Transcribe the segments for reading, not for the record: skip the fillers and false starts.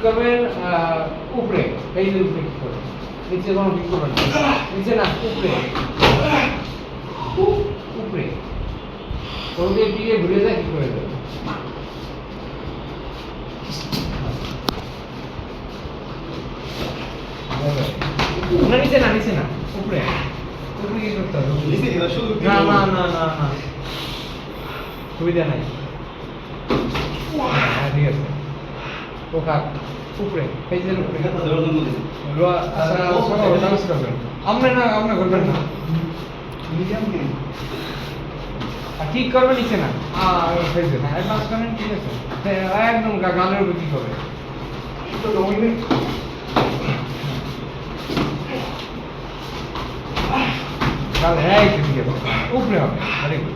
করবেন উপরে, এই যে উপরে কিক করবেন, নিচে কোনো কিক করবেন না, নিচে না উপরে, উপরে ওকে দিয়ে ঘুরে যায় কিক করে দেবেন। না নিচে না, নিচে না, উপরে উপরে কি করতে হবে? না না না না না, সুবিধা নাই। হ্যাঁ ঠিক আছে, ও কাক উপরে, পেজের উপরে আপনি না, আপনি করবেন না, ঠিক করবে নিচে না, পেজে হ্যাঁ অ্যাডভান্স করেন, ঠিক আছে একদম গালের উপরে কি করবে তাহলে হ্যাঁ ঠিক আছে, উপরে হবে, ভেরি গুড।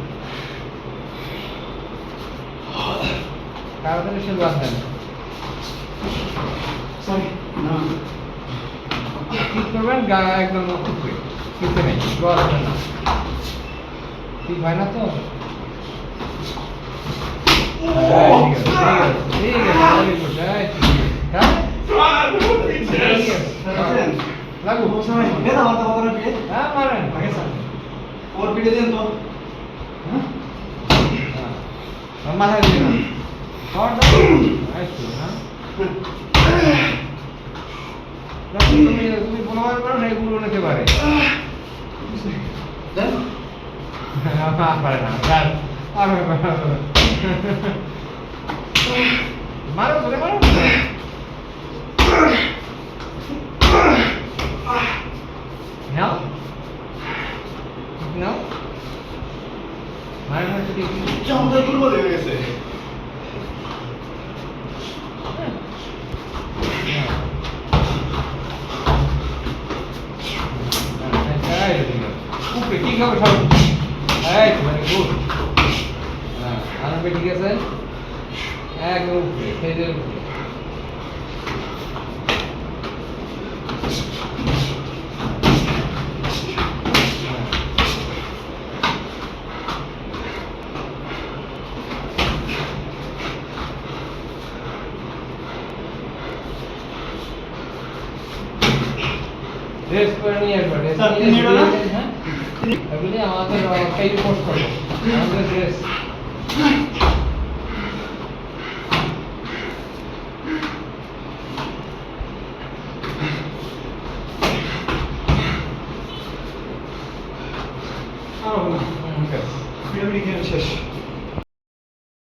তাড়াতাড়ি সে বাদ দেন, ঠিক করবেন গা একদম উপরে, নিচে নেই, বাদ দেবেন না, ঠিক হয় না তো? ঠিক আছে ঠিক আছে, ভেরি গুড, হ্যাঁ লাগু হ্যাঁ মারেন और पीड़े दें तो মাথায় দিন না খাওয়ার দাও আচ্ছা হ্যাঁ তুমি বলবার পারো না, এগুলো নিতে পারে दें পারে না আর মারো ধরে মারো নাও নাও মারেন হচ্ছে ঠিক चांदा गुरु दे वैसे উপরে ঠিক হবে সব, এই মানে গুড, হ্যাঁ আর ঠিক আছে একদম উপরে, ফেজের উপরে রেস্ট করে নিয়ে আসবেন, রেস্ট নিয়ে হ্যাঁ এগুলি আমাদের পেজ পোস্ট করবো, আমাদের ড্রেস